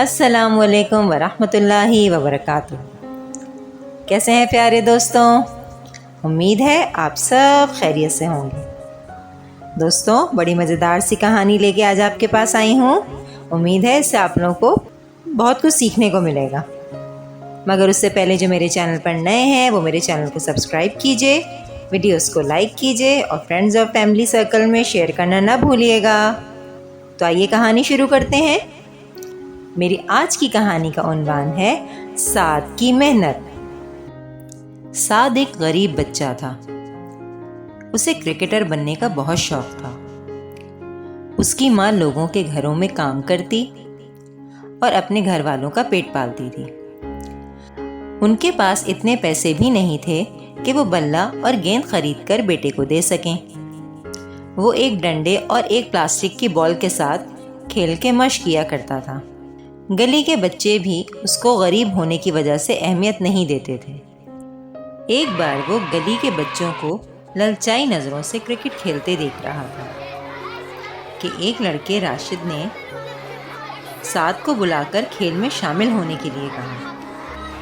السلام علیکم ورحمۃ اللہ وبرکاتہ۔ کیسے ہیں پیارے دوستوں؟ امید ہے آپ سب خیریت سے ہوں گے۔ دوستوں، بڑی مزیدار سی کہانی لے کے آج آپ کے پاس آئی ہوں۔ امید ہے اس سے آپ لوگوں کو بہت کچھ سیکھنے کو ملے گا، مگر اس سے پہلے جو میرے چینل پر نئے ہیں وہ میرے چینل کو سبسکرائب کیجئے، ویڈیوز کو لائک کیجئے اور فرینڈز اور فیملی سرکل میں شیئر کرنا نہ بھولیے گا۔ تو آئیے کہانی شروع کرتے ہیں۔ میری آج کی کہانی کا عنوان ہے سعد کی محنت۔ سعد ایک غریب بچہ تھا۔ اسے کرکٹر بننے کا بہت شوق تھا۔ اس کی ماں لوگوں کے گھروں میں کام کرتی اور اپنے گھر والوں کا پیٹ پالتی تھی۔ ان کے پاس اتنے پیسے بھی نہیں تھے کہ وہ بلہ اور گیند خرید کر بیٹے کو دے سکیں۔ وہ ایک ڈنڈے اور ایک پلاسٹک کی بال کے ساتھ کھیل کے مشق کیا کرتا تھا۔ گلی کے بچے بھی اس کو غریب ہونے کی وجہ سے اہمیت نہیں دیتے تھے۔ ایک بار وہ گلی کے بچوں کو للچائی نظروں سے کرکٹ کھیلتے دیکھ رہا تھا کہ ایک لڑکے راشد نے سعد کو بلا کر کھیل میں شامل ہونے کے لیے کہا۔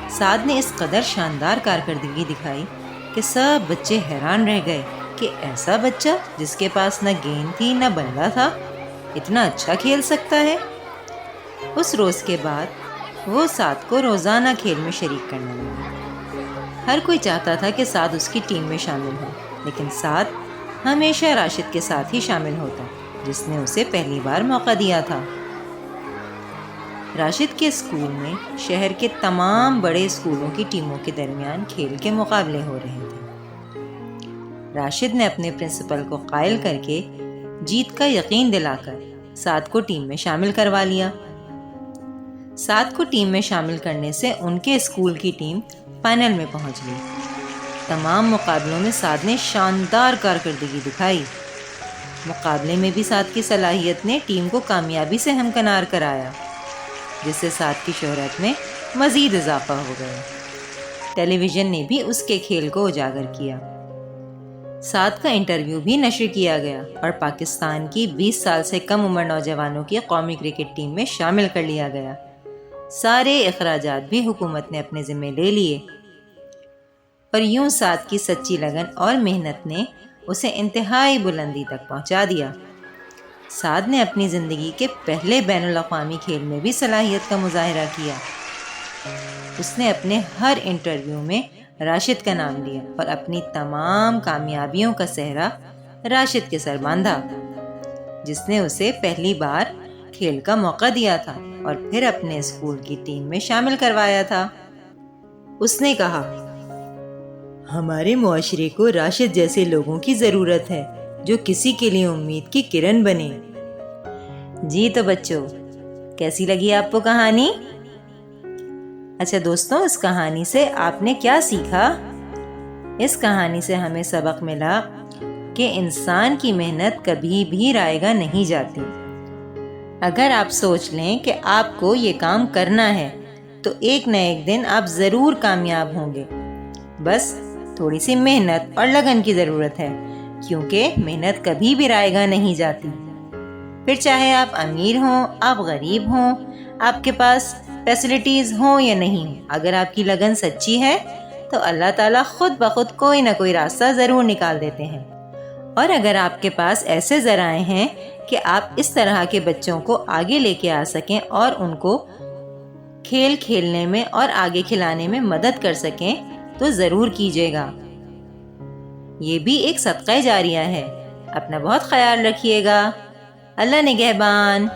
سعد نے اس قدر شاندار کارکردگی دکھائی کہ سب بچے حیران رہ گئے کہ ایسا بچہ جس کے پاس نہ گیند تھی نہ بلہ تھا اتنا اچھا کھیل سکتا ہے۔ اس روز کے بعد وہ سعد کو روزانہ کھیل میں شریک کرنے لگا۔ ہر کوئی چاہتا تھا کہ سعد اس کی ٹیم میں شامل ہو، لیکن سعد ہمیشہ راشد کے ساتھ ہی شامل ہوتا جس نے اسے پہلی بار موقع دیا تھا۔ راشد کے اسکول میں شہر کے تمام بڑے اسکولوں کی ٹیموں کے درمیان کھیل کے مقابلے ہو رہے تھے۔ راشد نے اپنے پرنسپل کو قائل کر کے جیت کا یقین دلا کر سعد کو ٹیم میں شامل کروا لیا۔ سعد کو ٹیم میں شامل کرنے سے ان کے اسکول کی ٹیم فائنل میں پہنچ گئی۔ تمام مقابلوں میں سعد نے شاندار کارکردگی دکھائی۔ مقابلے میں بھی سعد کی صلاحیت نے ٹیم کو کامیابی سے ہمکنار کرایا، جس سے سعد کی شہرت میں مزید اضافہ ہو گیا۔ ٹیلی ویژن نے بھی اس کے کھیل کو اجاگر کیا۔ سعد کا انٹرویو بھی نشر کیا گیا اور پاکستان کی 20 سال سے کم عمر نوجوانوں کی قومی کرکٹ ٹیم میں شامل کر لیا گیا۔ سارے اخراجات بھی حکومت نے اپنے ذمہ لے لیے، اور یوں سعد کی سچی لگن اور محنت نے اسے انتہائی بلندی تک پہنچا دیا۔ سعد نے اپنی زندگی کے پہلے بین الاقوامی کھیل میں بھی صلاحیت کا مظاہرہ کیا۔ اس نے اپنے ہر انٹرویو میں راشد کا نام لیا اور اپنی تمام کامیابیوں کا سہرا راشد کے سر باندھا، جس نے اسے پہلی بار کھیل کا موقع دیا تھا اور پھر اپنے اسکول کی ٹیم میں شامل کروایا تھا۔ اس نے کہا، ہمارے معاشرے کو راشد جیسے لوگوں کی ضرورت ہے جو کسی کے لیے امید کی کرن بنے۔ جی تو بچوں، کیسی لگی آپ کو کہانی؟ اچھا دوستوں، اس کہانی سے آپ نے کیا سیکھا؟ اس کہانی سے ہمیں سبق ملا کہ انسان کی محنت کبھی بھی رائے گاہ نہیں جاتی۔ اگر آپ سوچ لیں کہ آپ کو یہ کام کرنا ہے تو ایک نہ ایک دن آپ ضرور کامیاب ہوں گے۔ بس تھوڑی سی محنت اور لگن کی ضرورت ہے، کیونکہ محنت کبھی بھی رائے گاہ نہیں جاتی۔ پھر چاہے آپ امیر ہوں، آپ غریب ہوں، آپ کے پاس فیسلٹیز ہوں یا نہیں ہوں، اگر آپ کی لگن سچی ہے تو اللہ تعالیٰ خود بخود کوئی نہ کوئی راستہ ضرور نکال دیتے ہیں۔ اور اگر آپ کے پاس ایسے ذرائع ہیں کہ آپ اس طرح کے بچوں کو آگے لے کے آ سکیں اور ان کو کھیل کھیلنے میں اور آگے کھلانے میں مدد کر سکیں تو ضرور کیجیے گا۔ یہ بھی ایک صدقہ جاریہ ہے۔ اپنا بہت خیال رکھیے گا۔ اللہ نگہبان۔